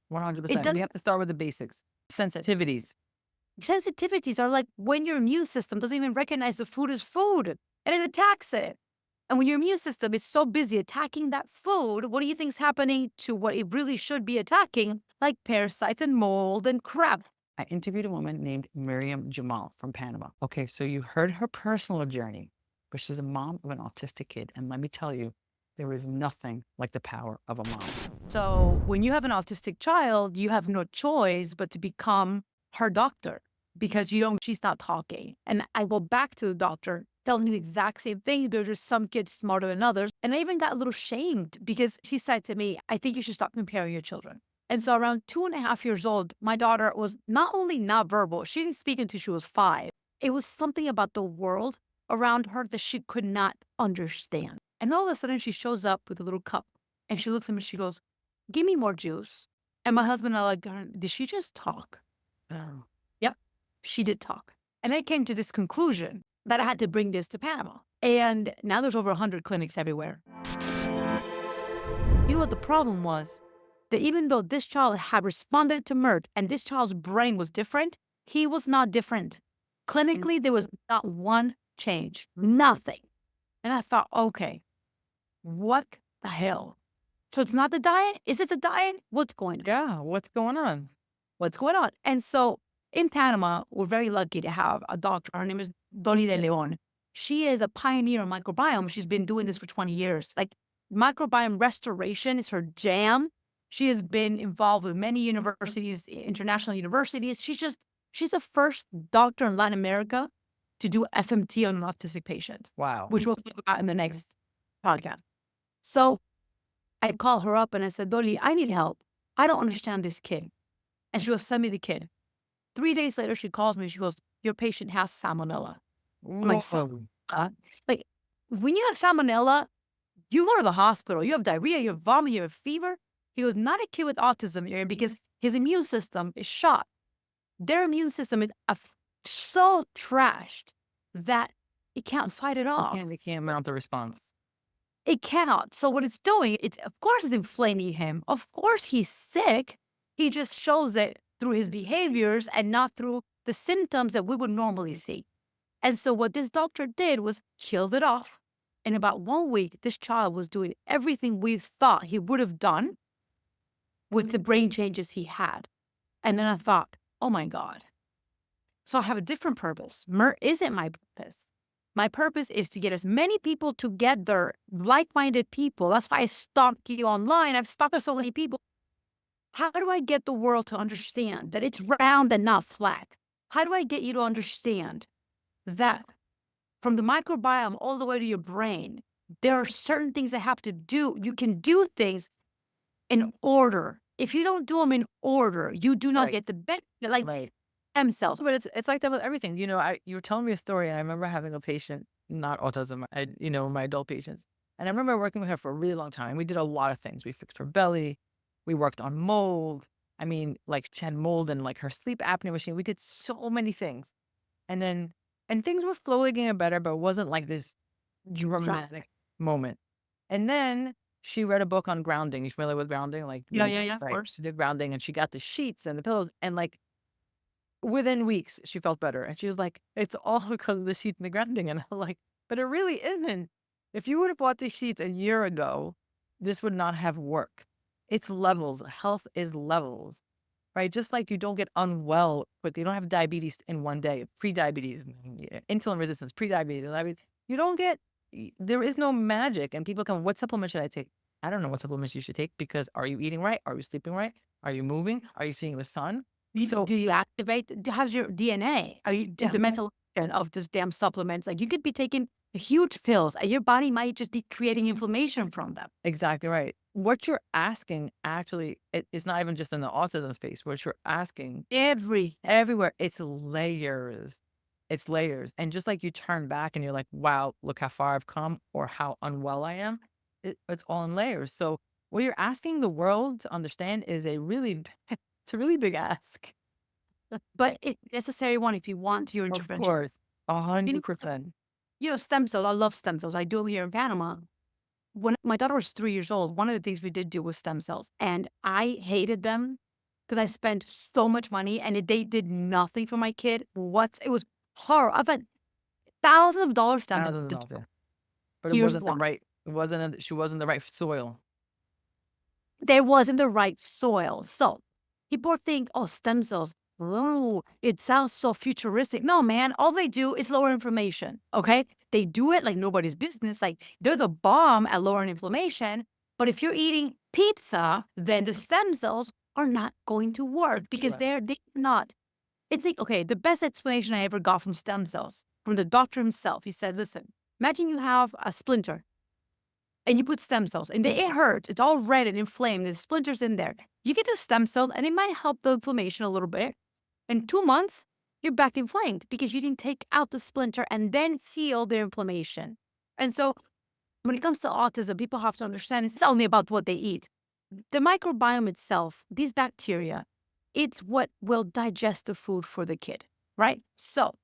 It 100%. does. We have to start with the basics. Sensitivities. Sensitivities are like when your immune system doesn't even recognize the food as food and it attacks it. And when your immune system is so busy attacking that food, what do you think is happening to what it really should be attacking? Like parasites and mold and crap. I interviewed a woman named Miriam Gimal from Panama. Okay, so you heard her personal journey, but she's a mom of an autistic kid. And let me tell you, there is nothing like the power of a mom. So when you have an autistic child, you have no choice but to become her doctor because she's not talking. And I go back to the doctor telling me the exact same thing. There's just some kids smarter than others. And I even got a little shamed because she said to me, I think you should stop comparing your children. And so around 2.5 years old, my daughter was not only not verbal, she didn't speak until she was 5. It was something about the world around her that she could not understand. And all of a sudden she shows up with a little cup and she looks at me and she goes, give me more juice. And my husband and I are like, did she just talk? Oh. Yep, she did talk. And I came to this conclusion that I had to bring this to Panama. And now there's over 100 clinics everywhere. You know what the problem was? That even though this child had responded to Mert and this child's brain was different, he was not different. Clinically, there was not one change, nothing. And I thought, okay, what the hell? So it's not the diet? Is it the diet? What's going on? Yeah, what's going on? What's going on? And so in Panama, we're very lucky to have a doctor. Her name is Dolly de Leon. She is a pioneer in microbiome. She's been doing this for 20 years. Like microbiome restoration is her jam. She has been involved with many universities, international universities. She's the first doctor in Latin America to do FMT on an autistic patient. Wow. Which we'll talk about in the next podcast. So I call her up and I said, Dolly, I need help. I don't understand this kid. And she goes, send me the kid. 3 days later, she calls me. She goes, your patient has salmonella. I'm like, like, when you have salmonella, you go to the hospital. You have diarrhea, you have vomit, you have fever. He goes, not a kid with autism here because his immune system is shot. Their immune system is so trashed that it can't fight it off. They can't mount the response. It cannot. So what it's doing, of course it's inflaming him. Of course he's sick. He just shows it through his behaviors and not through the symptoms that we would normally see. And so what this doctor did was killed it off. In about 1 week, this child was doing everything we thought he would have done with the brain changes he had. And then I thought, oh my God. So I have a different purpose. Mert isn't my purpose. My purpose is to get as many people together, like-minded people. That's why I stalk you online. I've stalked so many people. How do I get the world to understand that it's round and not flat? How do I get you to understand that from the microbiome all the way to your brain, there are certain things that have to do. You can do things in order. If you don't do them in order, you do not get the benefit, like stem cells. But it's like that with everything. You were telling me a story, and I remember having a patient, not autism, my adult patients. And I remember working with her for a really long time. We did a lot of things. We fixed her belly. We worked on mold. I mean, like she had mold and like her sleep apnea machine. We did so many things. And things were slowly getting better, but it wasn't like this dramatic moment. And then she read a book on grounding. You familiar with grounding? Like, Yeah, of course. She did grounding and she got the sheets and the pillows. And like within weeks, she felt better. And she was like, it's all because of the sheet and the grounding. And I'm like, but it really isn't. If you would have bought these sheets a year ago, this would not have worked. It's levels. Health is levels. Right? Just like you don't get unwell quickly. You don't have diabetes in one day, pre-diabetes, insulin resistance, pre-diabetes, diabetes. You don't get, there is no magic. And people come, what supplement should I take? I don't know what supplements you should take because are you eating right? Are you sleeping right? Are you moving? Are you seeing the sun? So do you activate, how's your DNA? Are you the methylation of this damn supplements? Like you could be taking huge pills and your body might just be creating inflammation from them. Exactly right. What you're asking actually, it's not even just in the autism space. What you're asking everywhere, it's layers. It's layers. And just like you turn back and you're like, wow, look how far I've come or how unwell I am. It's all in layers. So what you're asking the world to understand is it's a really big ask. But it's a necessary one if you want your intervention. Of course, 100%. Stem cells. I love stem cells. I do them here in Panama. When my daughter was 3 years old, one of the things we did do was stem cells. And I hated them because I spent so much money and they did nothing for my kid. It was horrible. I've had thousands of dollars down Thousands of dollars, yeah. But it Here's wasn't the why. right, she wasn't the right soil. There wasn't the right soil. So people think, oh, stem cells, oh, it sounds so futuristic. No, man, all they do is lower inflammation. Okay. They do it like nobody's business. Like they're the bomb at lowering inflammation. But if you're eating pizza, then the stem cells are not going to work because Right. they're not. It's like, okay, the best explanation I ever got from stem cells, from the doctor himself, he said, listen, imagine you have a splinter and you put stem cells and it hurts. It's all red and inflamed. There's splinters in there. You get the stem cells and it might help the inflammation a little bit. In 2 months, you're back inflamed because you didn't take out the splinter and then heal the inflammation. And so when it comes to autism, people have to understand it's only about what they eat. The microbiome itself, these bacteria, it's what will digest the food for the kid, right? So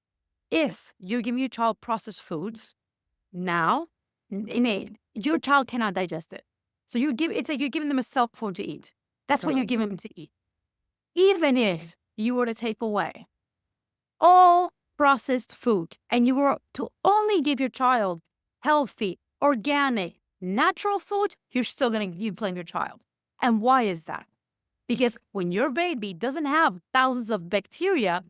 if you're giving your child processed foods, now, innate, your child cannot digest it. So it's like you're giving them a cell phone to eat. That's what you're giving them to eat. Even if you were to take away all processed food and you were to only give your child healthy, organic, natural food, you're still going to blame your child. And why is that? Because when your baby doesn't have thousands of bacteria,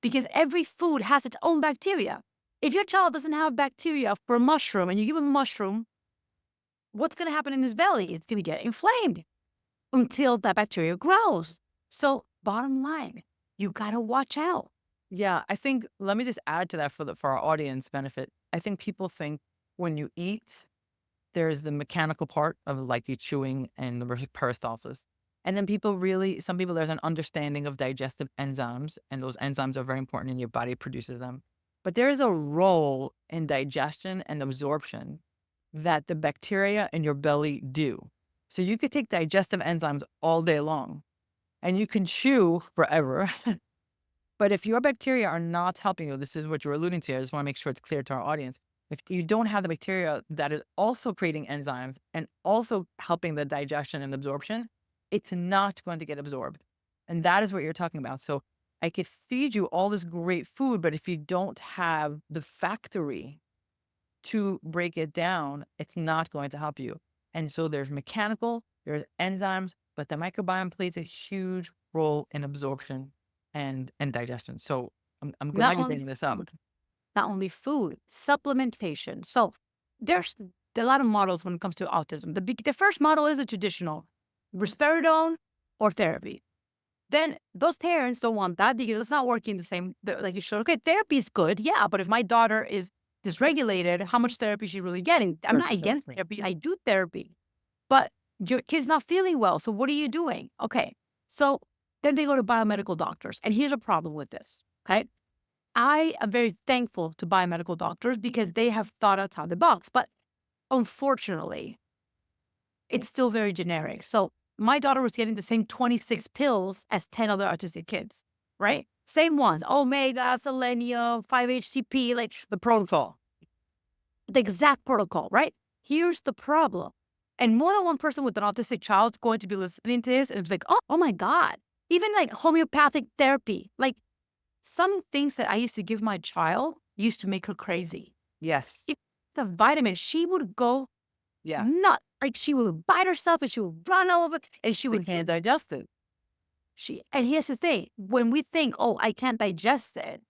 because every food has its own bacteria. If your child doesn't have bacteria for a mushroom and you give him a mushroom, what's going to happen in his belly? It's going to get inflamed until that bacteria grows. So bottom line, you got to watch out. Yeah, I think, let me just add to that for our audience benefit. I think people think when you eat, there's the mechanical part of like you chewing and the peristalsis. And then some people, there's an understanding of digestive enzymes, and those enzymes are very important and your body produces them. But there is a role in digestion and absorption that the bacteria in your belly do. So you could take digestive enzymes all day long and you can chew forever. But if your bacteria are not helping you, this is what you're alluding to. I just want to make sure it's clear to our audience. If you don't have the bacteria that is also creating enzymes and also helping the digestion and absorption, it's not going to get absorbed. And that is what you're talking about. So I could feed you all this great food, but if you don't have the factory to break it down, it's not going to help you. And so there's mechanical, there's enzymes, but the microbiome plays a huge role in absorption and digestion. So I'm glad you're bringing this up. Not only food, supplementation. So there's a lot of models when it comes to autism. The first model is a traditional risperidone or therapy. Then those parents don't want that because it's not working the same like you should. Okay, therapy is good, yeah, but if my daughter is dysregulated, how much therapy is she really getting? I'm not against therapy. I do therapy, but your kid's not feeling well. So what are you doing? Okay, so then they go to biomedical doctors, and here's a problem with this. Okay, I am very thankful to biomedical doctors because they have thought outside the box, but unfortunately, it's still very generic. So my daughter was getting the same 26 pills as 10 other autistic kids, right? Same ones, omega, selenium, 5-HTP, like the protocol. The exact protocol, right? Here's the problem. And more than one person with an autistic child is going to be listening to this and it's like, oh my God. Even like homeopathic therapy, like some things that I used to give my child used to make her crazy. Yes. If the vitamin, she would go Yeah. nuts. Like she would bite herself and she would run all over and she would can't digest it. And here's the thing, when we think, oh, I can't digest it,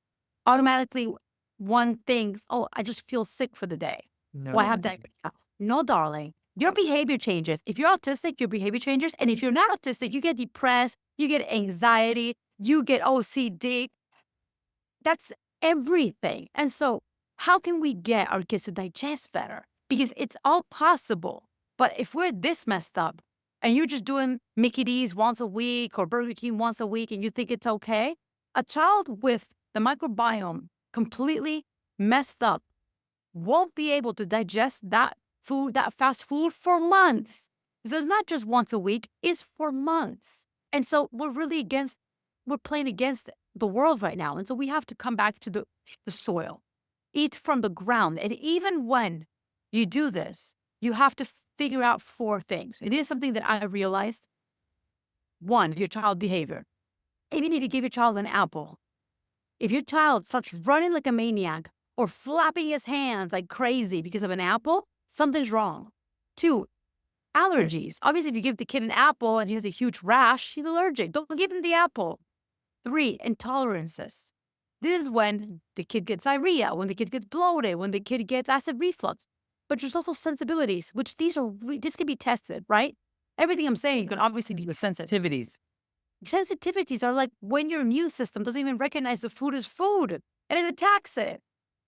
automatically one thinks, oh, I just feel sick for the day. No. Well, I have diabetes. No, darling. Your behavior changes. If you're autistic, your behavior changes. And if you're not autistic, you get depressed, you get anxiety, you get OCD. That's everything. And so how can we get our kids to digest better? Because it's all possible. But if we're this messed up and you're just doing Mickey D's once a week or Burger King once a week and you think it's okay, a child with the microbiome completely messed up won't be able to digest that food, that fast food for months. So it's not just once a week, it's for months. And so we're playing against the world right now. And so we have to come back to the soil, eat from the ground. And even when you do this, you have to figure out 4 things. It is something that I realized. One, your child behavior. Even if you give your child an apple, if your child starts running like a maniac or flapping his hands like crazy because of an apple, something's wrong. Two, allergies. Obviously, if you give the kid an apple and he has a huge rash, he's allergic. Don't give him the apple. Three, intolerances. This is when the kid gets diarrhea, when the kid gets bloated, when the kid gets acid reflux. But there's also sensibilities, which this can be tested, right? Everything I'm saying can obviously be The sensitivities. Sensitivities are like when your immune system doesn't even recognize the food as food and it attacks it.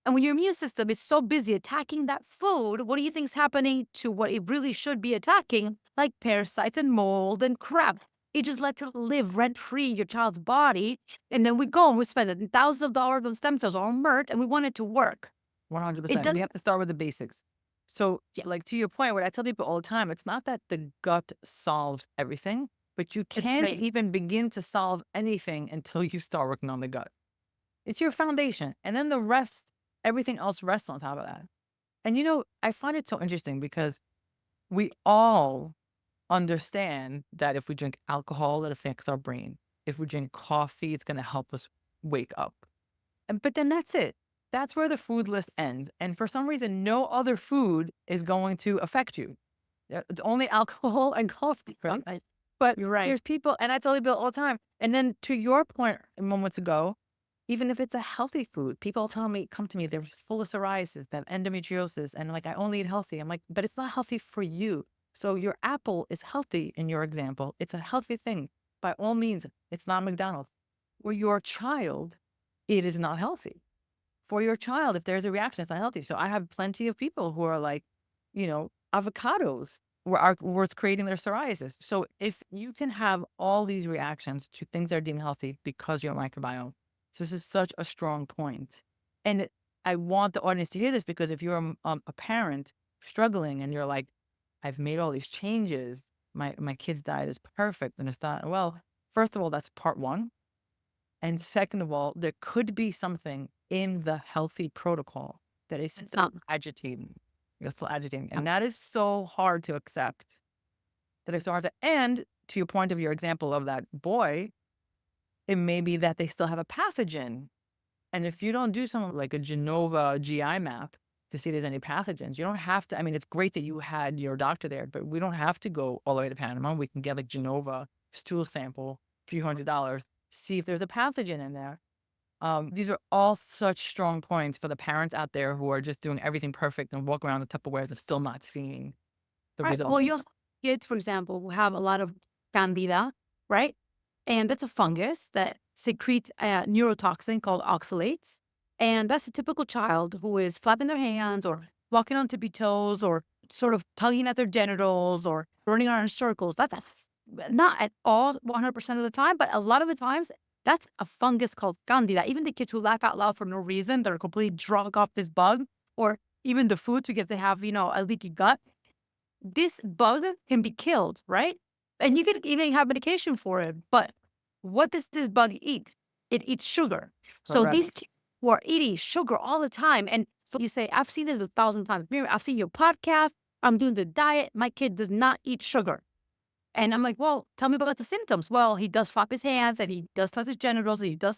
And when your immune system is so busy attacking that food, what do you think is happening to what it really should be attacking? Like parasites and mold and crap. It just lets it live rent-free in your child's body. And then we go and we spend thousands of dollars on stem cells or MERT and we want it to work. 100%. It We doesn't. have to start with the basics. So, Yeah. like to your point, what I tell people all the time, it's not that the gut solves everything, but you can't great. even begin to solve anything until you start working on the gut. It's your foundation. And then the rest, everything else rests on top of that. And I find it so interesting because we all understand that if we drink alcohol, it affects our brain. If we drink coffee, it's going to help us wake up. But then that's it. That's where the food list ends. And for some reason, no other food is going to affect you. It's only alcohol and coffee, right? But You're right. there's people, and I tell people all the time. And then to your point moments ago, even if it's a healthy food, people come to me, they're just full of psoriasis, they have endometriosis, and like, I only eat healthy. I'm like, but it's not healthy for you. So your apple is healthy in your example. It's a healthy thing. By all means, it's not McDonald's. For your child, it is not healthy. For your child, if there's a reaction, it's not healthy. So I have plenty of people who are like, avocados were creating their psoriasis. So if you can have all these reactions to things that are deemed healthy because your microbiome, this is such a strong point. And I want the audience to hear this because if you're a parent struggling and you're like, I've made all these changes, my kid's diet is perfect and it's not, well, first of all, that's part one. And second of all, there could be something in the healthy protocol that is still agitating. It's still agitating. And that is so hard to accept. And to your point of your example of that boy, it may be that they still have a pathogen. And if you don't do something like a Genova GI map to see if there's any pathogens, you don't have to. I mean, it's great that you had your doctor there, but we don't have to go all the way to Panama. We can get like Genova stool sample, a few $100s, see if there's a pathogen in there. These are all such strong points for the parents out there who are just doing everything perfect and walk around the Tupperwares and still not seeing the Right. results. Well, you also kids, for example, who have a lot of candida, right? And that's a fungus that secretes a neurotoxin called oxalates. And that's a typical child who is flapping their hands or walking on tippy toes or sort of tugging at their genitals or running around in circles. That's not at all 100% of the time, but a lot of the times, that's a fungus called candida. Even the kids who laugh out loud for no reason, they're completely drunk off this bug, or even the food because they have, a leaky gut. This bug can be killed, right? And you can even have medication for it. But what does this bug eat? It eats sugar. So Correct. these kids who are eating sugar all the time, and so you say, I've seen this 1,000 times. Miriam, I've seen your podcast. I'm doing the diet. My kid does not eat sugar. And I'm like, well, tell me about the symptoms. Well, he does flop his hands and he does touch his genitals and he does.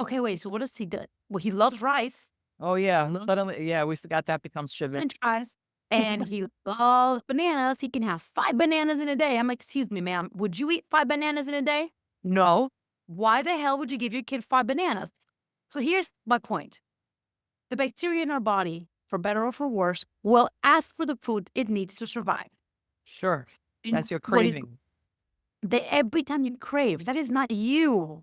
Okay, wait, so what does he do? Well, he loves rice. Oh, yeah. Suddenly, yeah, we forgot that becomes sugar. French fries. And he loves bananas. He can have 5 bananas in a day. I'm like, excuse me, ma'am, would you eat 5 bananas in a day? No. Why the hell would you give your kid 5 bananas? So here's my point. The bacteria in our body, for better or for worse, will ask for the food it needs to survive. Sure. That's your What is- craving. Every time you crave, that is not you.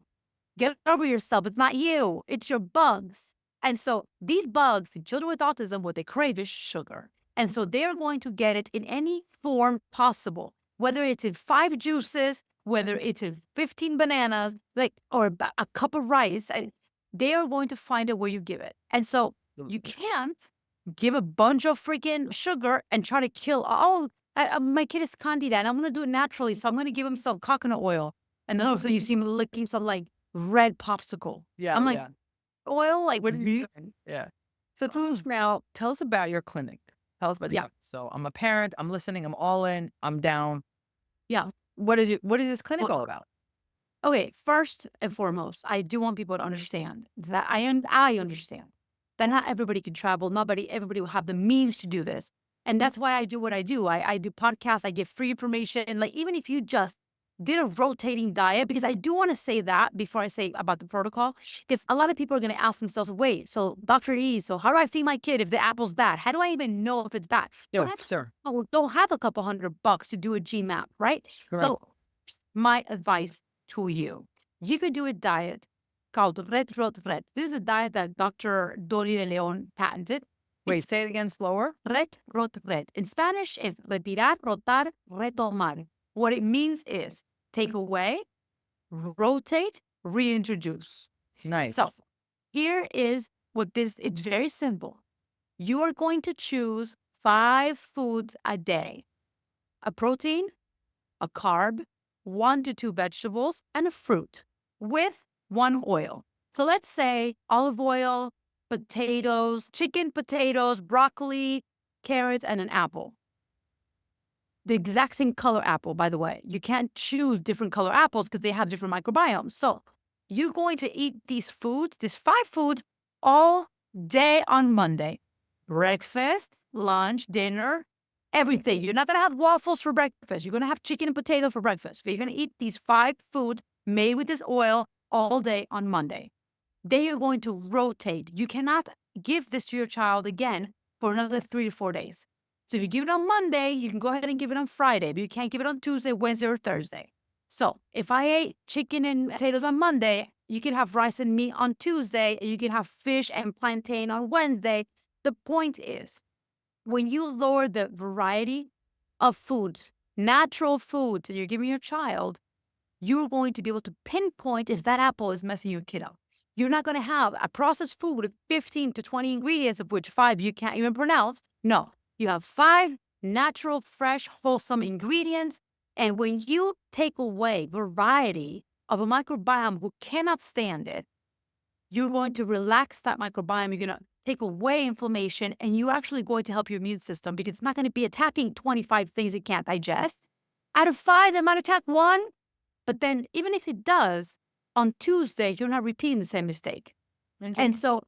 Get over yourself. It's not you. It's your bugs. And so these bugs, the children with autism, what they crave is sugar. And so they're going to get it in any form possible, whether it's in 5 juices, whether it's in 15 bananas, or a cup of rice. And they are going to find it where you give it. And so you can't give a bunch of freaking sugar and try to kill all. My kid is candida, and I'm going to do it naturally. So I'm going to give him some coconut oil. And then all of a sudden you see him licking some red popsicle. Yeah. I'm like, yeah. oil? Like, what are you doing? Yeah. So now, tell us about your clinic. Tell us about Yeah. So I'm a parent. I'm listening. I'm all in. I'm down. Yeah. what is this clinic Well, all about? okay, first and foremost, I do want people to understand that I understand that not everybody can travel. Everybody will have the means to do this. And that's why I do what I do. I do podcasts, I give free information. And like, even if you just did a rotating diet, because I do want to say that before I say about the protocol, because a lot of people are going to ask themselves, wait, so Dr. E, so how do I feed my kid if the apple's bad? How do I even know if it's bad? No, Perhaps sir. people don't have a couple $100 to do a GMAP, right? Correct. So my advice to you, you could do a diet called Ret Rot Ret. This is a diet that Dr. Dori de Leon patented. Wait, It's say it again slower. Ret Rot Ret. In Spanish, it's retirar, rotar, retomar. What it means is take away, rotate, reintroduce. Nice. So here is what this, it's very simple. You are going to choose 5 foods a day: a protein, a carb, 1 to 2 vegetables, and a fruit with 1 oil. So let's say olive oil, potatoes, chicken, potatoes, broccoli, carrots, and an apple. The exact same color apple, by the way. You can't choose different color apples because they have different microbiomes. So you're going to eat these foods, these 5 foods, all day on Monday. Breakfast, lunch, dinner, everything. You're not going to have waffles for breakfast. You're going to have chicken and potato for breakfast. But you're going to eat these 5 foods made with this oil all day on Monday. Then you're going to rotate. You cannot give this to your child again for another 3 to 4 days. So if you give it on Monday, you can go ahead and give it on Friday, but you can't give it on Tuesday, Wednesday, or Thursday. So if I ate chicken and potatoes on Monday, you can have rice and meat on Tuesday, and you can have fish and plantain on Wednesday. The point is, when you lower the variety of foods, natural foods that you're giving your child, you're going to be able to pinpoint if that apple is messing your kid up. You're not going to have a processed food with 15 to 20 ingredients, of which 5 you can't even pronounce. No, you have 5 natural, fresh, wholesome ingredients. And when you take away variety of a microbiome who cannot stand it, you're going to relax that microbiome. You're going to take away inflammation, and you're actually going to help your immune system because it's not going to be attacking 25 things it can't digest. Out of 5, it might attack 1. But then even if it does, on Tuesday, you're not repeating the same mistake. And so,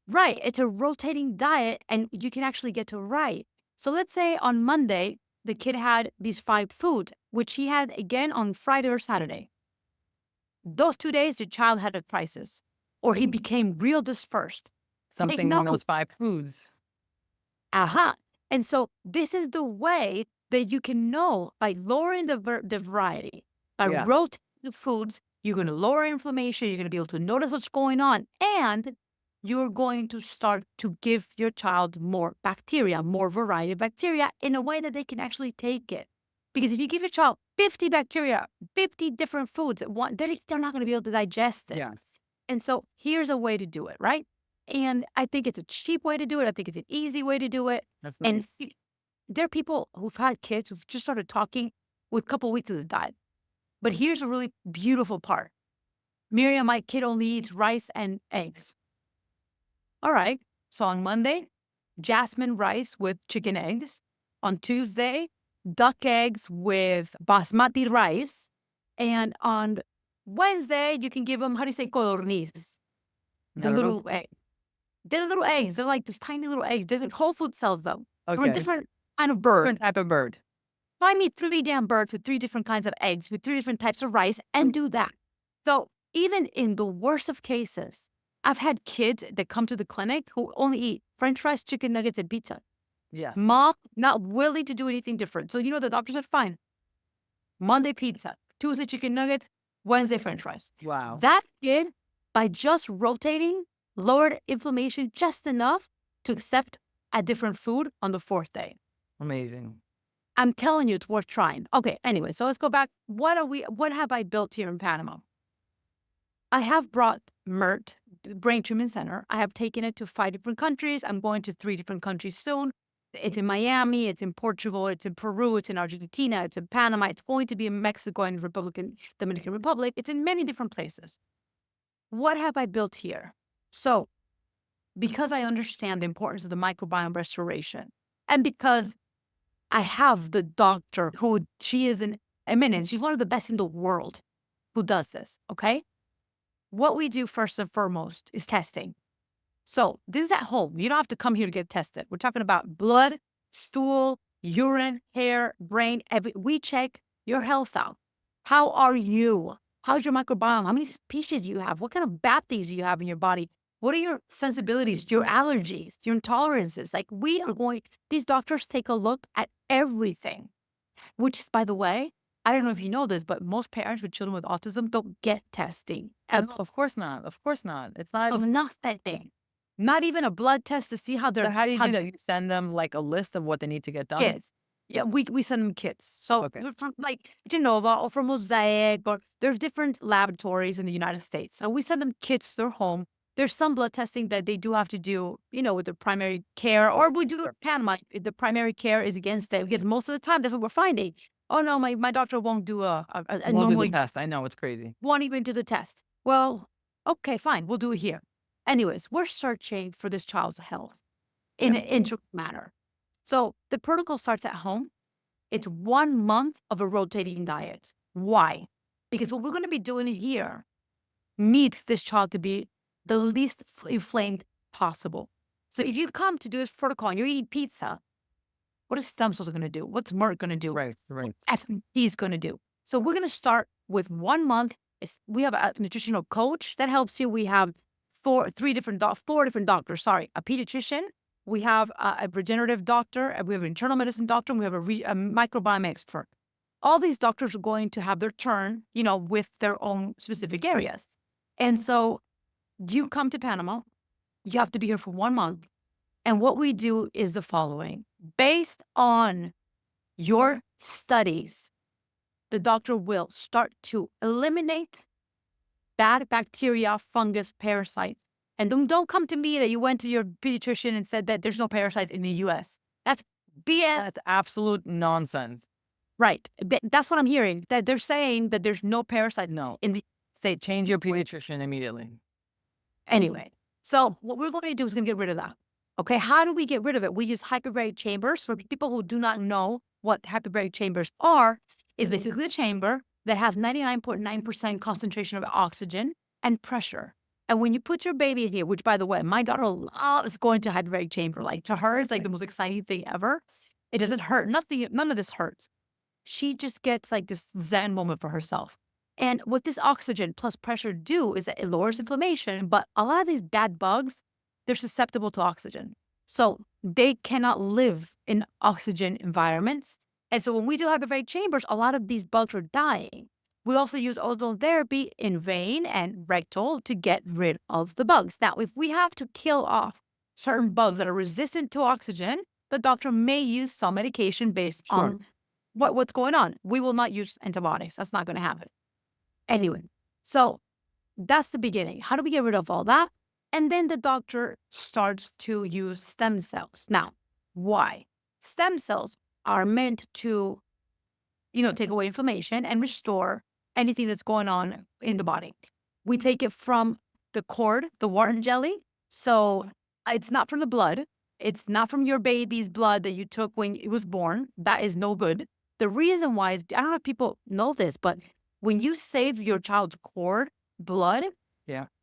right, it's a rotating diet, and you can actually get to right. So let's say on Monday, the kid had these 5 foods, which he had again on Friday or Saturday. Those 2 days, the child had a crisis, or he became real dispersed. Something in those 5 foods. Aha. And so this is the way that you can know by lowering the variety, by rotating the foods, you're going to lower inflammation, you're going to be able to notice what's going on, and you're going to start to give your child more bacteria, more variety of bacteria in a way that they can actually take it. Because if you give your child 50 bacteria, 50 different foods at once, they're not going to be able to digest it. Yes. And so here's a way to do it, right? And I think it's a cheap way to do it. I think it's an easy way to do it. That's And nice. there are people who've had kids who've just started talking with a couple of weeks of the diet. But here's a really beautiful part. Miriam, my kid only eats rice and eggs. All right. So on Monday, jasmine rice with chicken eggs. On Tuesday, duck eggs with basmati rice. And on Wednesday, you can give them, how do you say, codorniz? The little egg. They're little eggs. They're like this tiny little eggs. Whole Foods sells them. Okay. They're a different kind of bird. Different type of bird. Find me 3 damn birds with 3 different kinds of eggs, with 3 different types of rice, and do that. So even in the worst of cases, I've had kids that come to the clinic who only eat French fries, chicken nuggets, and pizza. Yes. Mom, not willing to do anything different. So the doctor said, fine. Monday pizza, Tuesday chicken nuggets, Wednesday French fries. Wow. That kid, by just rotating, lowered inflammation just enough to accept a different food on the 4th day. Amazing. I'm telling you, it's worth trying. Okay, anyway, so let's go back. What have I built here in Panama? I have brought MERT, Brain Treatment Center. I have taken it to 5 different countries. I'm going to 3 different countries soon. It's in Miami, it's in Portugal, it's in Peru, it's in Argentina, it's in Panama, it's going to be in Mexico and Dominican Republic. It's in many different places. What have I built here? So, because I understand the importance of the microbiome restoration, and because I have the doctor who she is an eminence. She's one of the best in the world who does this, okay? What we do first and foremost is testing. So this is at home. You don't have to come here to get tested. We're talking about blood, stool, urine, hair, brain. We check your health out. How are you? How's your microbiome? How many species do you have? What kind of bathes do you have in your body? What are your sensibilities, your allergies, your intolerances? Like these doctors take a look at everything, which is, by the way, I don't know if you know this, but most parents with children with autism don't get testing. No, of course not. Of course not. It's not. Of nothing. Not even a blood test to see how So they're how do you do that? You send them like a list of what they need to get done? kids. Yeah, we send them kits. So Okay. they're from like Genova or from Mosaic, or there's different laboratories in the United States. So we send them kits to their home. There's some blood testing that they do have to do, with their primary care, or we do it in Panama if the primary care is against it, because most of the time that's what we're finding. Oh no, my doctor won't do a Won't do normal the test. I know, it's crazy. won't even do the test. Well, okay, fine, we'll do it here. Anyways, we're searching for this child's health in an integral manner. So the protocol starts at home. It's 1 month of a rotating diet. Why? Because what we're going to be doing here needs this child to be the least inflamed possible. So if you come to do this protocol and you're eating pizza, what is stem cells going to do? What's Merck going to do? Right. That's what he's going to do. So we're going to start with 1 month. We have a nutritional coach that helps you. We have four different doctors. Sorry, a pediatrician. We have a regenerative doctor. We have an internal medicine doctor. And we have a microbiome expert. All these doctors are going to have their turn, with their own specific areas. And so you come to Panama. You have to be here for 1 month. And what we do is the following. Based on your studies, the doctor will start to eliminate bad bacteria, fungus, parasites. And don't come to me that you went to your pediatrician and said that there's no parasites in the U.S. That's BS. That's absolute nonsense. Right. That's what I'm hearing, that they're saying that there's no parasites in the state. Change your pediatrician immediately. Anyway, so what we're going to do is going to get rid of that. Okay, how do we get rid of it? We use hyperbaric chambers. For people who do not know what hyperbaric chambers are, it's basically a chamber that has 99.9% concentration of oxygen and pressure. And when you put your baby in here, which, by the way, my daughter loves going to hyperbaric chamber. Like, to her, it's like the most exciting thing ever. It doesn't hurt. None of this hurts. She just gets like this Zen moment for herself. And what this oxygen plus pressure do is that it lowers inflammation. But a lot of these bad bugs, they're susceptible to oxygen. So they cannot live in oxygen environments. And so when we do hyperbaric chambers, a lot of these bugs are dying. We also use ozone therapy in vein and rectal to get rid of the bugs. Now, if we have to kill off certain bugs that are resistant to oxygen, the doctor may use some medication based on what's going on. We will not use antibiotics. That's not going to happen. Anyway, so that's the beginning. How do we get rid of all that? And then the doctor starts to use stem cells. Now, why? Stem cells are meant to, take away inflammation and restore anything that's going on in the body. We take it from the cord, the Wharton jelly. So it's not from the blood. It's not from your baby's blood that you took when it was born. That is no good. The reason why is, I don't know if people know this, but when you save your child's cord blood,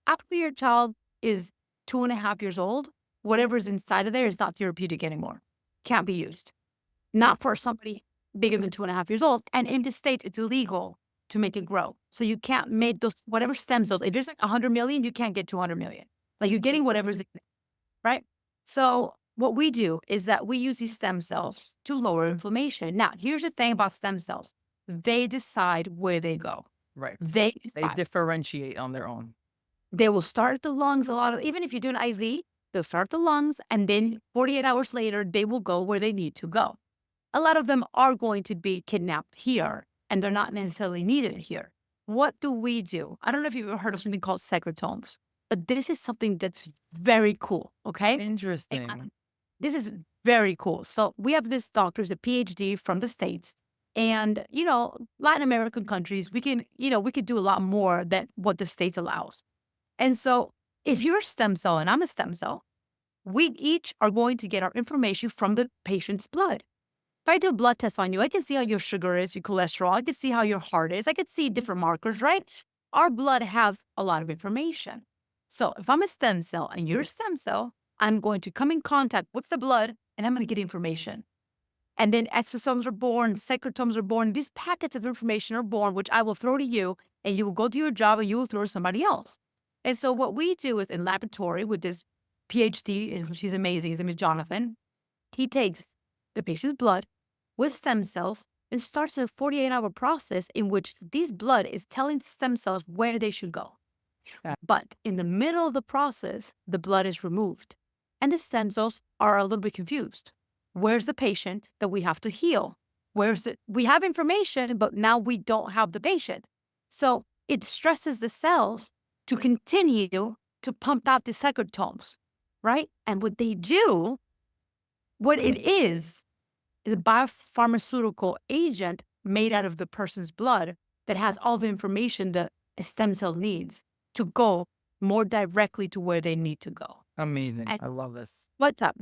after your child is 2.5 years old, whatever's inside of there is not therapeutic anymore. Can't be used. Not for somebody bigger than 2.5 years old. And in the state, it's illegal to make it grow. So you can't make those, whatever stem cells. If there's like 100 million, you can't get 200 million. Like, you're getting whatever's in it, right? So what we do is that we use these stem cells to lower inflammation. Now, here's the thing about stem cells. They decide where they go. Right. They differentiate on their own. They will start the lungs. Even if you do an IV, they'll start the lungs, and then 48 hours later, they will go where they need to go. A lot of them are going to be kidnapped here, and they're not necessarily needed here. What do we do? I don't know if you've ever heard of something called secretomes, but this is something that's very cool, okay? Interesting. This is very cool. So we have this doctor, a PhD from the States, and, Latin American countries, we can do a lot more than what the States allows. And so if you're a stem cell and I'm a stem cell, we each are going to get our information from the patient's blood. If I do a blood test on you, I can see how your sugar is, your cholesterol. I can see how your heart is. I can see different markers, right? Our blood has a lot of information. So if I'm a stem cell and you're a stem cell, I'm going to come in contact with the blood and I'm going to get information. And then exosomes are born, secretomes are born. These packets of information are born, which I will throw to you, and you will go do your job and you will throw to somebody else. And so what we do is in laboratory with this PhD, and she's amazing, his name is Jonathan. He takes the patient's blood with stem cells and starts a 48-hour process in which this blood is telling stem cells where they should go. Yeah. But in the middle of the process, the blood is removed and the stem cells are a little bit confused. Where's the patient that we have to heal? Where's it? We have information, but now we don't have the patient. So it stresses the cells to continue to pump out the secretomes, right? And what they do, what it is a biopharmaceutical agent made out of the person's blood that has all the information that a stem cell needs to go more directly to where they need to go. Amazing. And I love this. what's up?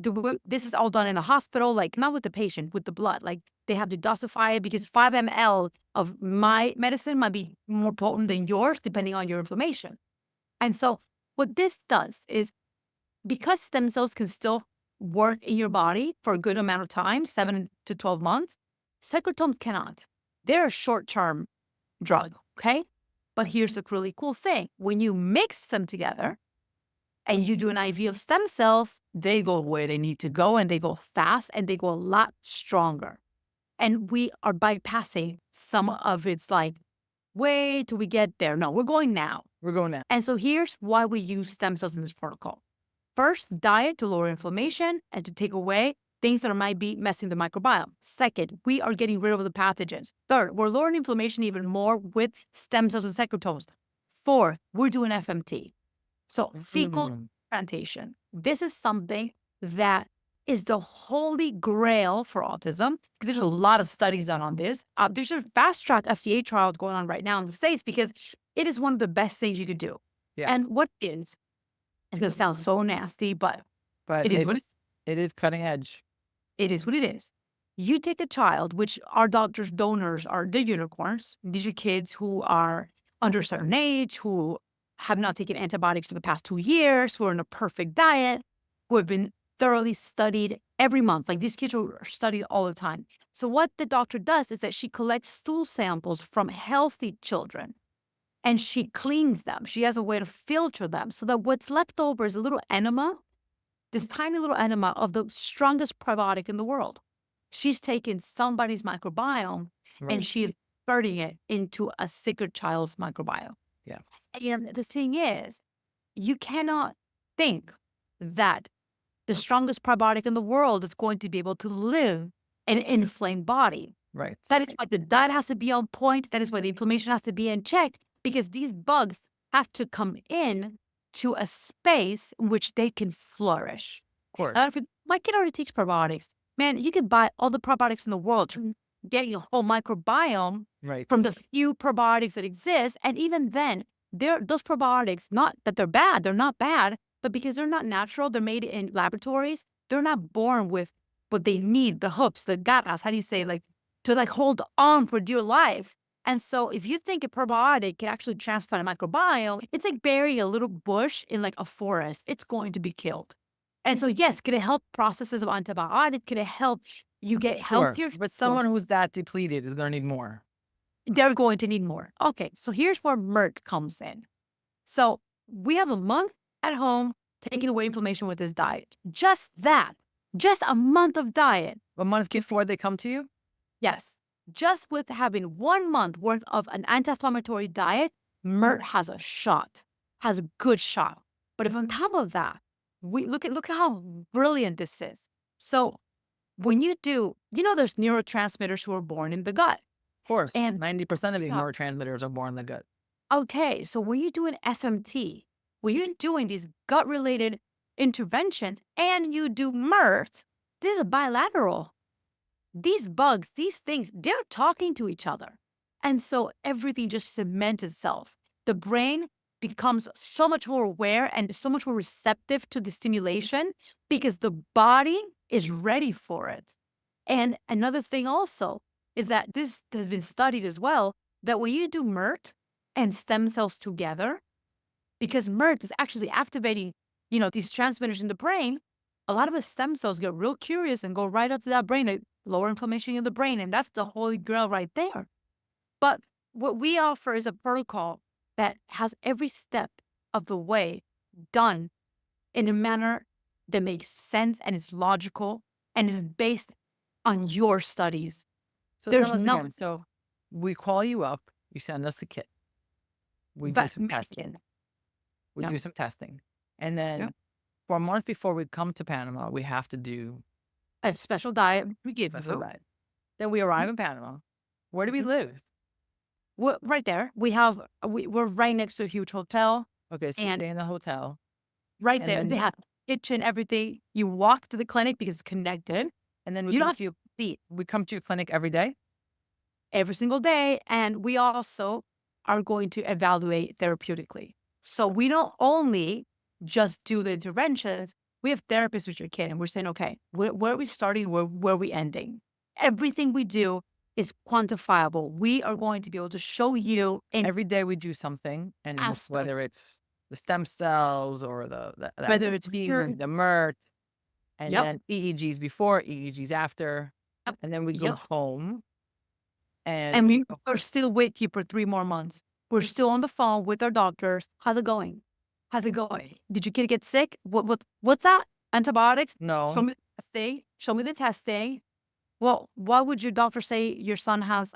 This is all done in the hospital, like not with the patient, with the blood. Like they have to dosify it because 5 ml of my medicine might be more potent than yours, depending on your inflammation. And so what this does is because stem cells can still work in your body for a good amount of time, 7 to 12 months, secretomes cannot. They're a short-term drug, okay? But here's the really cool thing. When you mix them together and you do an IV of stem cells, they go where they need to go and they go fast and they go a lot stronger. And we are bypassing some of its like, wait till we get there. No, we're going now. We're going now. And so here's why we use stem cells in this protocol. First, diet to lower inflammation and to take away things that might be messing the microbiome. Second, we are getting rid of the pathogens. Third, we're lowering inflammation even more with stem cells and secretomes. Fourth, we're doing FMT. So fecal transplantation. This is something that is the holy grail for autism. There's a lot of studies done on this. There's a fast track FDA trial going on right now in the States because it is one of the best things you could do. Yeah. And what is, it's going to sound so nasty, but it is what it is cutting edge. it is what it is. You take a child, which our doctors' donors are the unicorns. These are kids who are under a certain age, who have not taken antibiotics for the past 2 years, who are on a perfect diet, who have been thoroughly studied every month. Like these kids are studied all the time. So what the doctor does is that she collects stool samples from healthy children and she cleans them. She has a way to filter them so that what's left over is a little enema, this tiny little enema of the strongest probiotic in the world. She's taken somebody's microbiome and she is converting it into a sicker child's microbiome. Yeah. And the thing is, you cannot think that the strongest probiotic in the world is going to be able to live in an inflamed body. Right. That is why the diet has to be on point. That is why the inflammation has to be in check, because these bugs have to come in to a space in which they can flourish. Of course. My kid already teach probiotics. Man, you could buy all the probiotics in the world to get your whole microbiome from the few probiotics that exist. And even then, those probiotics, not that they're bad, they're not bad, but because they're not natural, they're made in laboratories, they're not born with what they need, the hooks, the garras, how do you say, like, to like hold on for dear life. And so if you think a probiotic can actually transplant a microbiome, it's like burying a little bush in like a forest. It's going to be killed. And so, yes, can it help processes of antibiotics? Can it help you get healthier? But someone who's that depleted is going to need more. They're going to need more. Okay, so here's where Mert comes in. So we have a month at home taking away inflammation with this diet. Just that. Just a month of diet. A month before they come to you? Yes. Just with having 1 month worth of an anti-inflammatory diet, Mert has a shot, has a good shot. But if on top of that, look at how brilliant this is. So when you do, there's neurotransmitters who are born in the gut. Of course. And 90% of these neurotransmitters are born in the gut. Okay, so when you do an FMT, when you're doing these gut-related interventions and you do Mert, this is bilateral. These bugs, these things, they're talking to each other. And so everything just cements itself. The brain becomes so much more aware and so much more receptive to the stimulation because the body is ready for it. And another thing also is that this has been studied as well, that when you do MERT and stem cells together, because MERT is actually activating, these transmitters in the brain, a lot of the stem cells get real curious and go right up to that brain, like lower inflammation in the brain. And that's the holy grail right there. But what we offer is a protocol that has every step of the way done in a manner that makes sense and is logical and is based on your studies. So There's tell us no again. So we call you up, you send us the kit. We do some testing. We Yeah. do some testing. And Yeah. then for a month before we come to Panama, we have to do a special diet. we give us a Mhm. ride. Then we arrive in Panama. Where do we Mhm. live? Well, right there, we're right next to a huge hotel, Okay, so we and stay in the hotel. right And there then they have kitchen, everything. You walk to the clinic because it's connected. and then we You don't come have to you to eat we come to your clinic every day. every single day, and we also are going to evaluate therapeutically. So we don't only just do the interventions. We have therapists with your kid, and we're saying, okay, where are we starting? Where are we ending? Everything we do is quantifiable. We are going to be able to show you in Every day we do something, and it's aspect, whether it's the stem cells or the whether it's treatment, the MERT, and Yep. then EEGs before, EEGs after, Yep. and then we go Yep. home. And And we are still with you for 3 more months. We're still on the phone with our doctors. How's it going? How's it going? Did your kid get sick? What's that? Antibiotics? Show no, me the testing. Show me the testing. Well, why would your doctor say your son has,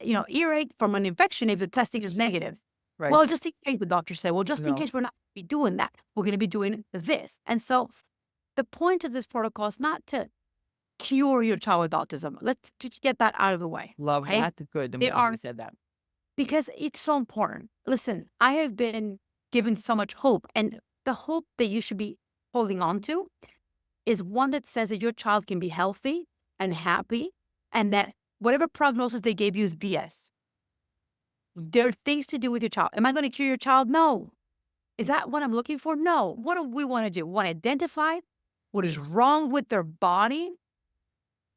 earache from an infection if the testing is negative? right? Well, just in case, the doctor said, well, just in No, case we're not be doing that, we're going to be doing this. And so the point of this protocol is not to cure your child with autism. Let's just get that out of the way. love Okay. that. Good. I'm They glad are you said that. because it's so important. Listen, I have been given so much hope, and the hope that you should be holding on to is one that says that your child can be healthy and happy, and that whatever prognosis they gave you is BS. There are things to do with your child. Am I going to cure your child? No. Is that what I'm looking for? No. What do we want to do? We want to identify what is wrong with their body,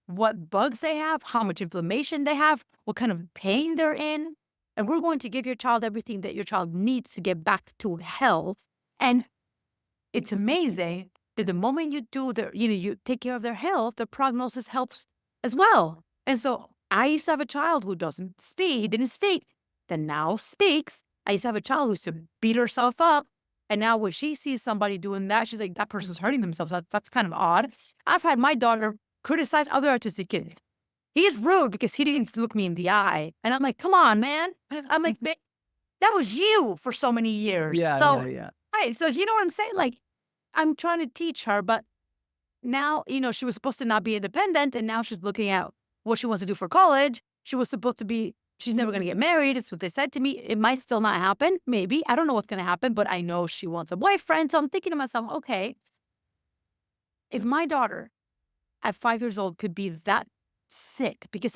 what bugs they have, how much inflammation they have, what kind of pain they're in. And we're going to give your child everything that your child needs to get back to health. And it's amazing that the moment you do you take care of their health, the prognosis helps as well. And so I used to have a child who didn't speak, that now speaks. I used to have a child who used to beat herself up. And now when she sees somebody doing that, she's like, that person's hurting themselves. That's kind of odd. I've had my daughter criticize other autistic kids. He is rude because he didn't look me in the eye. And I'm like, come on, man. I'm like, that was you for so many years. Yeah. Right. So you know what I'm saying? Like, I'm trying to teach her, but now, she was supposed to not be independent, and now she's looking at what she wants to do for college. She's never going to get married. It's what they said to me. It might still not happen. Maybe. I don't know what's going to happen, but I know she wants a boyfriend. So I'm thinking to myself, okay, if my daughter at 5 years old could be that sick, because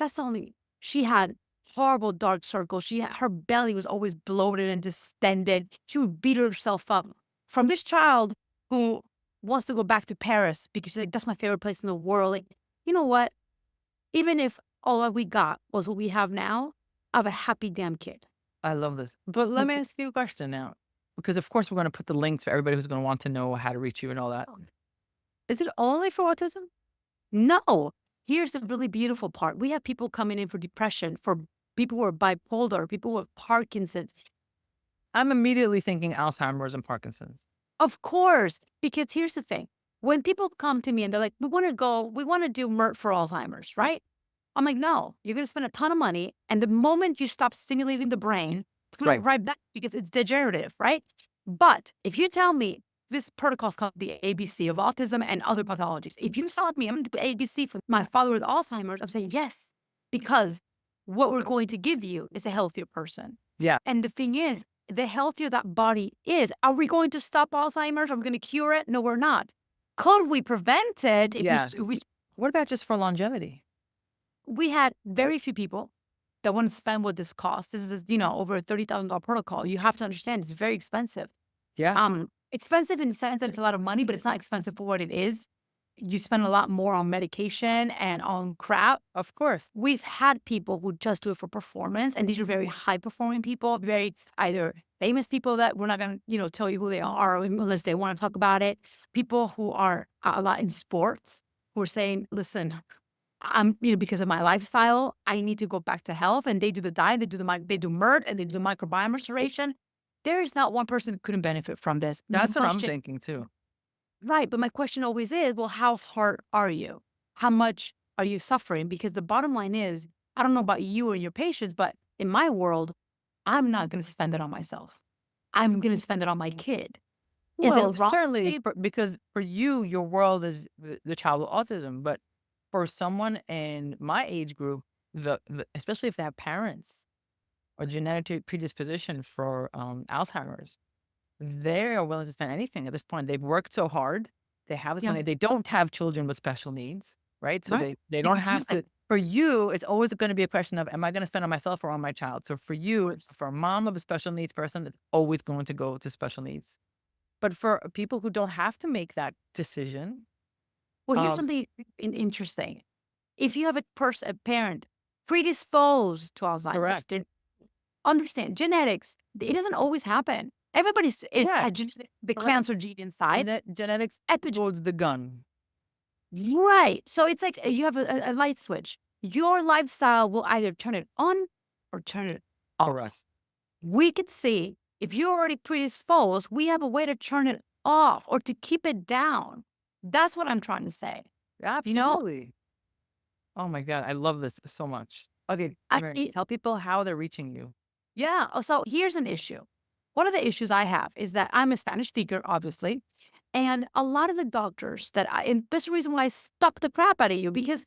she had horrible dark circles. Her belly was always bloated and distended. She would beat herself up from this child who wants to go back to Paris because she's like, that's my favorite place in the world. Like, you know what? Even if all that we got was what we have now, I have a happy damn kid. I love this. But let me ask you a question now, because of course we're going to put the links for everybody who's going to want to know how to reach you and all that. Is it only for autism? No. Here's the really beautiful part. We have people coming in for depression, for people who are bipolar, people who have Parkinson's. I'm immediately thinking Alzheimer's and Parkinson's. Of course, because here's the thing. When people come to me and they're like, we want to do MERT for Alzheimer's, right? I'm like, no, you're going to spend a ton of money. And the moment you stop stimulating the brain, it's going to go right back because it's degenerative, right? But if you tell me this protocol is called the ABC of autism and other pathologies, if you tell me I'm going to do ABC for my father with Alzheimer's, I'm saying yes, because what we're going to give you is a healthier person. Yeah. And the thing is, the healthier that body is, are we going to stop Alzheimer's? Are we going to cure it? No, we're not. Could we prevent it? What about just for longevity? We had very few people that want to spend what this costs. This is, over a $30,000 protocol. You have to understand it's very expensive. Yeah. Expensive in the sense that it's a lot of money, but it's not expensive for what it is. you spend a lot more on medication and on crap. Of course. We've had people who just do it for performance, and these are very high performing people, very either famous people that we're not going to, tell you who they are unless they want to talk about it. People who are a lot in sports who are saying, listen, I'm, because of my lifestyle, I need to go back to health. And they do the diet, they do MERT, and they do the microbiome restoration. There is not one person that couldn't benefit from this. That's what I'm thinking too. Right. But my question always is, well, how hard are you? How much are you suffering? Because the bottom line is, I don't know about you and your patients, but in my world, I'm not going to spend it on myself. I'm going to spend it on my kid. Is Well, it wrong? certainly because for you, your world is the child with autism. But for someone in my age group, especially if they have parents or genetic predisposition for Alzheimer's, they are willing to spend anything at this point. They've worked so hard. They have this Yeah. money. They don't have children with special needs, right? So Right. they don't have to. For you, it's always going to be a question of, am I going to spend on myself or on my child? So for you, for a mom of a special needs person, it's always going to go to special needs. But for people who don't have to make that decision, Well, here's something interesting. If you have a parent predisposed to Alzheimer's, correct. understand genetics, it doesn't always happen. Everybody's Yeah. has the cancer gene inside. Genetics holds the gun. Right. So it's like you have a light switch. Your lifestyle will either turn it on or turn it off. Correct. We could see if you're already predisposed, we have a way to turn it off or to keep it down. That's what I'm trying to say. Absolutely. Oh my God, I love this so much. Okay, tell people how they're reaching you. Yeah. So here's an issue. One of the issues I have is that I'm a Spanish speaker, obviously. And a lot of the doctors and this is the reason why I stuck the crap out of you, because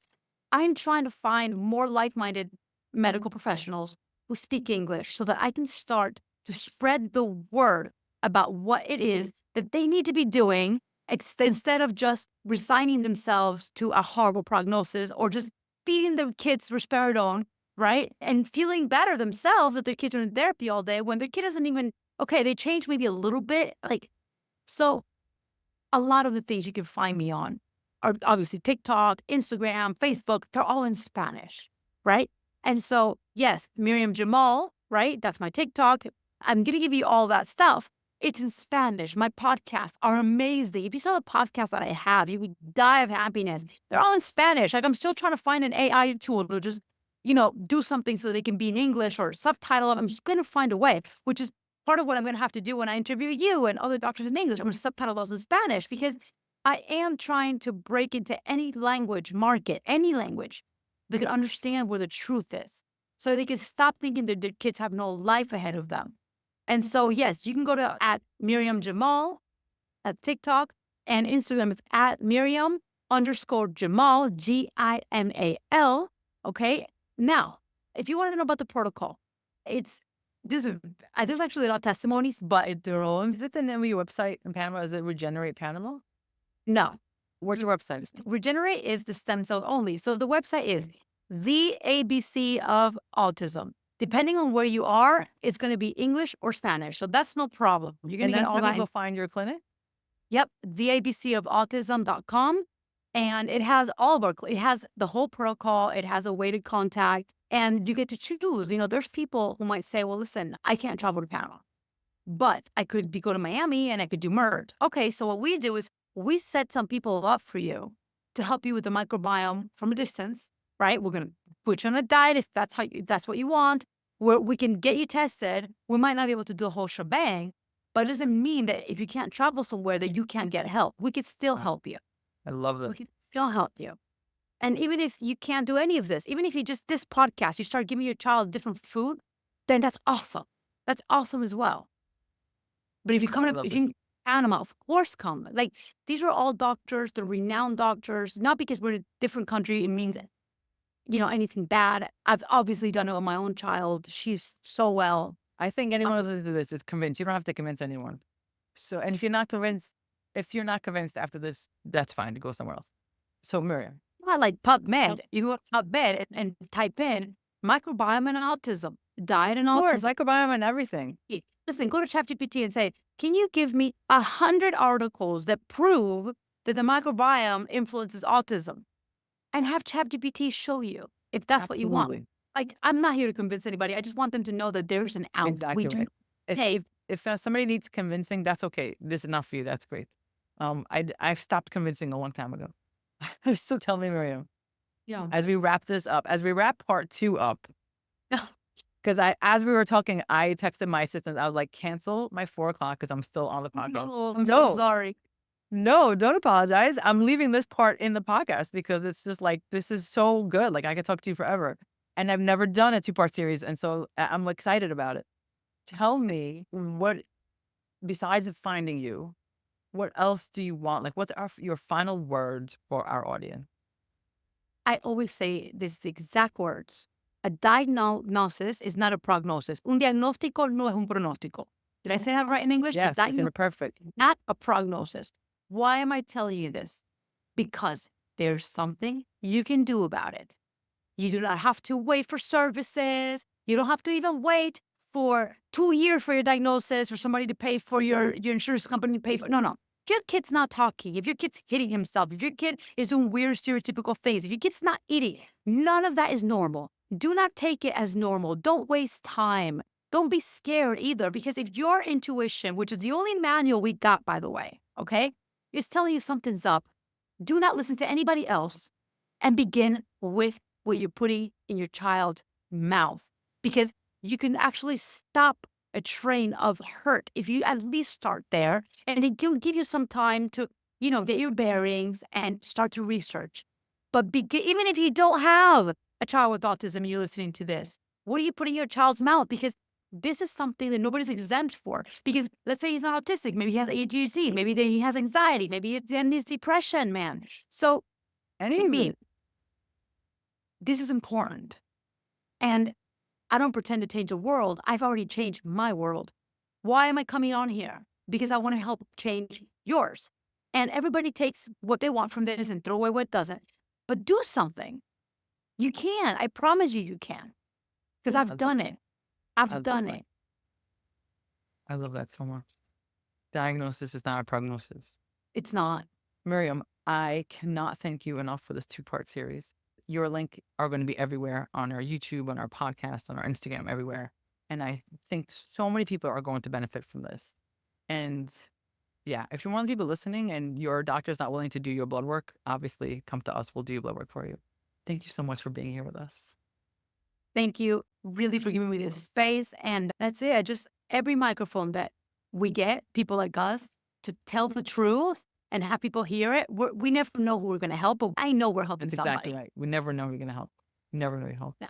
I'm trying to find more like-minded medical professionals who speak English so that I can start to spread the word about what it is that they need to be doing instead of just resigning themselves to a horrible prognosis or just feeding their kids risperidone, right? And feeling better themselves that their kids are in therapy all day when their kid doesn't even, okay, they change maybe a little bit. So a lot of the things you can find me on are obviously TikTok, Instagram, Facebook. They're all in Spanish, right? And so, yes, Miriam Gimal, right? That's my TikTok. I'm going to give you all that stuff. It's in Spanish. My podcasts are amazing. If you saw the podcast that I have, you would die of happiness. They're all in Spanish. I'm still trying to find an AI tool to just, do something so they can be in English or subtitle them. I'm just going to find a way, which is part of what I'm going to have to do when I interview you and other doctors in English. I'm going to subtitle those in Spanish because I am trying to break into any language market, any language that can understand where the truth is so they can stop thinking that their kids have no life ahead of them. And so, yes, you can go to at Miriam Gimal at TikTok and Instagram. It's at Miriam_Gimal, Gimal. Okay. Now, if you want to know about the protocol, there's actually a lot of testimonies, but Is it the name of your website in Panama? Is it Regenerate Panama? no. Where's your website? Regenerate is the stem cells only. So the website is the ABC of Autism. Depending on where you are, it's going to be English or Spanish. So that's no problem. You're going to get all that. People find your clinic? Yep. theabcofautism.com. And it has all of our, it has the whole protocol. It has a way to contact and you get to choose. There's people who might say, well, listen, I can't travel to Panama, but I could go to Miami and I could do MERT. Okay. So what we do is we set some people up for you to help you with the microbiome from a distance, right? We're going to put you on a diet if that's what you want, where we can get you tested. We might not be able to do a whole shebang, but it doesn't mean that if you can't travel somewhere that you can't get help. We could still help you. I love that. We can still help you. And even if you can't do any of this, even if you just this podcast, you start giving your child different food, then that's awesome. That's awesome as well. But if you come to Panama, of course come. These are all doctors, they're renowned doctors, not because we're in a different country, it means anything bad. I've obviously done it with my own child. She's so well. I think anyone who's listening to this is convinced. You don't have to convince anyone. So, and if you're not convinced after this, that's fine to go somewhere else. So, Miriam. Like PubMed. You go to PubMed and type in microbiome and autism, diet and autism. Of course, microbiome and everything. Listen, go to ChatGPT and say, can you give me 100 articles that prove that the microbiome influences autism and have ChatGPT show you if that's what you want. Absolutely. Like, I'm not here to convince anybody. I just want them to know that there's an out. Exactly We do right. If, pay. if somebody needs convincing, that's okay. This is not for you. That's great. I've stopped convincing a long time ago. So tell me, Miriam, Yeah. as we wrap this up, as we wrap part 2 up, because as we were talking, I texted my assistant. I was like, cancel my 4 o'clock because I'm still on the podcast. Oh, I'm so sorry. No, don't apologize. I'm leaving this part in the podcast because it's just like, this is so good. Like, I could talk to you forever. And I've never done a 2-part series. And so I'm excited about it. Tell me what, besides finding you, what else do you want? Like, what's your final words for our audience? I always say these exact words. A diagnosis is not a prognosis. Un diagnóstico no es un pronóstico. Did I say that right in English? Yes, A you diagnosis said it perfect. is not a prognosis. Why am I telling you this? Because there's something you can do about it. You do not have to wait for services. You don't have to even wait for 2 years for your diagnosis or somebody to pay for your insurance company to pay for. No. If your kid's not talking, if your kid's hitting himself, if your kid is doing weird stereotypical things, if your kid's not eating, none of that is normal. Do not take it as normal. Don't waste time. Don't be scared either, because if your intuition, which is the only manual we got, by the way, okay, is telling you something's up, do not listen to anybody else and begin with what you're putting in your child's mouth, because you can actually stop a train of hurt if you at least start there, and it'll give you some time to, get your bearings and start to research. But even if you don't have a child with autism and you're listening to this, what are you putting in your child's mouth? Because this is something that nobody's exempt for. Because let's say he's not autistic, maybe he has ADHD, maybe he has anxiety, maybe he has depression, man. So to me, this is important. And I don't pretend to change the world. I've already changed my world. Why am I coming on here? Because I want to help change yours. And everybody takes what they want from this and throw away what doesn't. But do something. You can. I promise you can. Because I've done it. I've done it. I love that so much. Diagnosis is not a prognosis. It's not. Miriam, I cannot thank you enough for this 2-part series. Your link are going to be everywhere on our YouTube, on our podcast, on our Instagram, everywhere. And I think so many people are going to benefit from this. And yeah, if you're one of the people listening and your doctor's not willing to do your blood work, obviously come to us. We'll do your blood work for you. Thank you so much for being here with us. Thank you really for giving me this space. And that's it. Just every microphone that we get, people like us, to tell the truth and have people hear it. We never know who we're going to help, but I know we're helping That's somebody. exactly right. We never know who you're going to help. We never know who you help. Yeah.